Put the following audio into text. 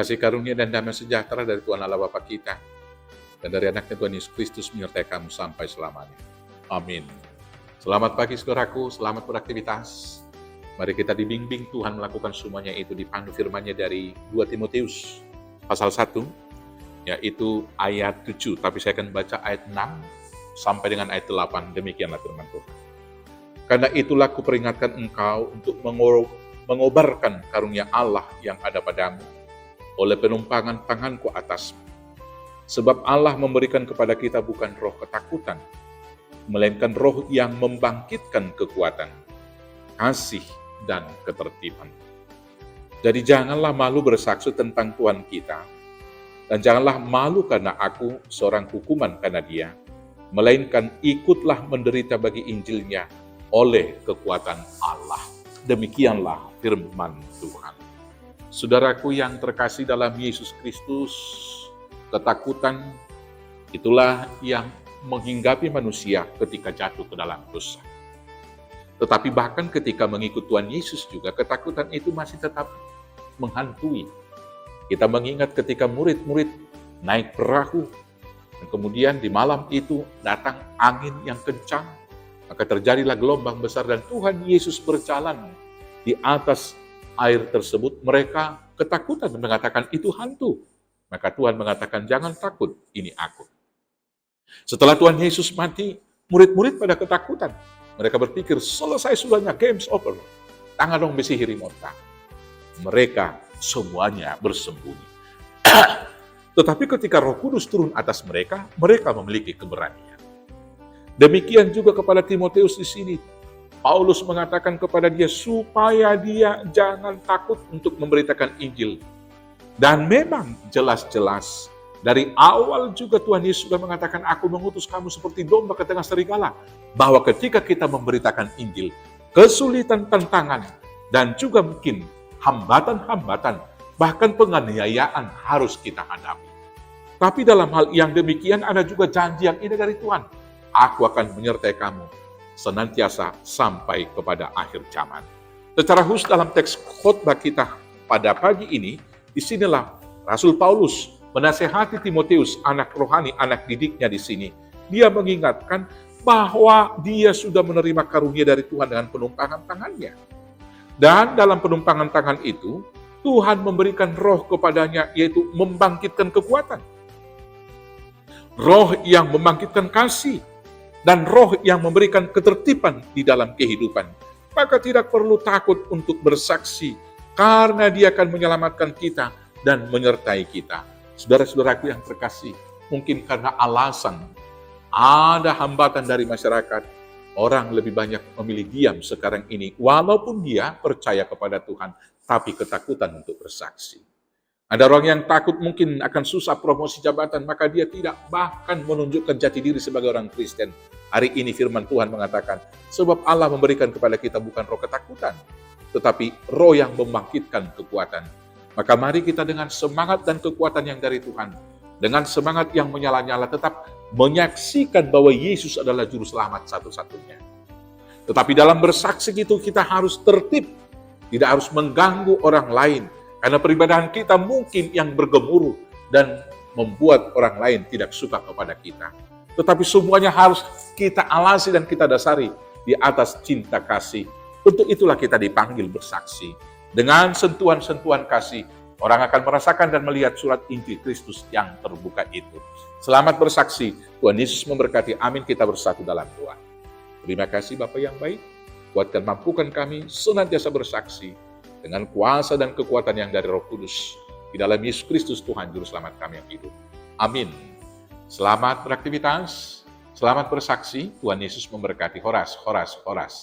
Kasih karunia dan damai sejahtera dari Tuhan Allah Bapa kita dan dari anaknya Tuhan Yesus Kristus menyertai kamu sampai selamanya. Amin. Selamat pagi saudaraku, selamat beraktivitas. Mari kita dibimbing Tuhan melakukan semuanya itu dipandu firman-Nya dari 2 Timotius pasal 1, yaitu ayat 7. Tapi saya akan baca ayat 6 sampai dengan ayat 8. Demikianlah firman Tuhan. Karena itulah kuperingatkan engkau untuk mengobarkan karunia Allah yang ada padamu oleh penumpangan tanganku atasmu. Sebab Allah memberikan kepada kita bukan roh ketakutan, melainkan roh yang membangkitkan kekuatan, kasih, dan ketertiban. Jadi janganlah malu bersaksi tentang Tuhan kita, dan janganlah malu karena aku seorang hukuman karena Dia, melainkan ikutlah menderita bagi Injilnya oleh kekuatan Allah. Demikianlah firman Tuhan. Saudaraku yang terkasih dalam Yesus Kristus, ketakutan itulah yang menghinggapi manusia ketika jatuh ke dalam dosa. Tetapi bahkan ketika mengikut Tuhan Yesus juga, ketakutan itu masih tetap menghantui. Kita mengingat ketika murid-murid naik perahu, dan kemudian di malam itu datang angin yang kencang, maka terjadilah gelombang besar dan Tuhan Yesus berjalan di atas air tersebut. Mereka ketakutan dan mengatakan itu hantu. Maka Tuhan mengatakan, jangan takut, ini aku. Setelah Tuhan Yesus mati, murid-murid pada ketakutan. Mereka berpikir, selesai sudahnya, game's over. Tangan dong besi hirimota. Mereka semuanya bersembunyi. Tetapi ketika Roh Kudus turun atas mereka, mereka memiliki keberanian. Demikian juga kepada Timotius di sini. Paulus mengatakan kepada dia, supaya dia jangan takut untuk memberitakan Injil. Dan memang jelas-jelas dari awal juga Tuhan Yesus sudah mengatakan, aku mengutus kamu seperti domba ke tengah serigala. Bahwa ketika kita memberitakan Injil, kesulitan, tantangan, dan juga mungkin hambatan-hambatan, bahkan penganiayaan harus kita hadapi. Tapi dalam hal yang demikian ada juga janji yang indah dari Tuhan. Aku akan menyertai kamu senantiasa sampai kepada akhir zaman. Secara khusus dalam teks khotbah kita pada pagi ini, disinilah Rasul Paulus menasehati Timotius, anak rohani, anak didiknya di sini. Dia mengingatkan bahwa dia sudah menerima karunia dari Tuhan dengan penumpangan tangannya. Dan dalam penumpangan tangan itu, Tuhan memberikan roh kepadanya, yaitu membangkitkan kekuatan. Roh yang membangkitkan kasih, dan roh yang memberikan ketertiban di dalam kehidupan. Maka tidak perlu takut untuk bersaksi, karena Dia akan menyelamatkan kita dan menyertai kita. Saudara-saudaraku yang terkasih, mungkin karena alasan ada hambatan dari masyarakat, orang lebih banyak memilih diam sekarang ini, walaupun dia percaya kepada Tuhan, tapi ketakutan untuk bersaksi. Ada orang yang takut mungkin akan susah promosi jabatan, maka dia tidak bahkan menunjukkan jati diri sebagai orang Kristen. Hari ini firman Tuhan mengatakan, sebab Allah memberikan kepada kita bukan roh ketakutan, tetapi roh yang membangkitkan kekuatan. Maka mari kita dengan semangat dan kekuatan yang dari Tuhan, dengan semangat yang menyala-nyala, tetap menyaksikan bahwa Yesus adalah juru selamat satu-satunya. Tetapi dalam bersaksi itu kita harus tertib, tidak harus mengganggu orang lain, karena peribadahan kita mungkin yang bergemuruh dan membuat orang lain tidak suka kepada kita. Tetapi semuanya harus kita alasi dan kita dasari di atas cinta kasih. Untuk itulah kita dipanggil bersaksi. Dengan sentuhan-sentuhan kasih, orang akan merasakan dan melihat surat Injil Kristus yang terbuka itu. Selamat bersaksi, Tuhan Yesus memberkati. Amin. Kita bersatu dalam doa. Terima kasih Bapa yang baik, kuatkan mampukan kami senantiasa bersaksi dengan kuasa dan kekuatan yang dari Roh Kudus. Di dalam Yesus Kristus Tuhan Juru Selamat kami yang hidup. Amin. Selamat beraktivitas, selamat bersaksi. Tuhan Yesus memberkati. Horas, horas, horas.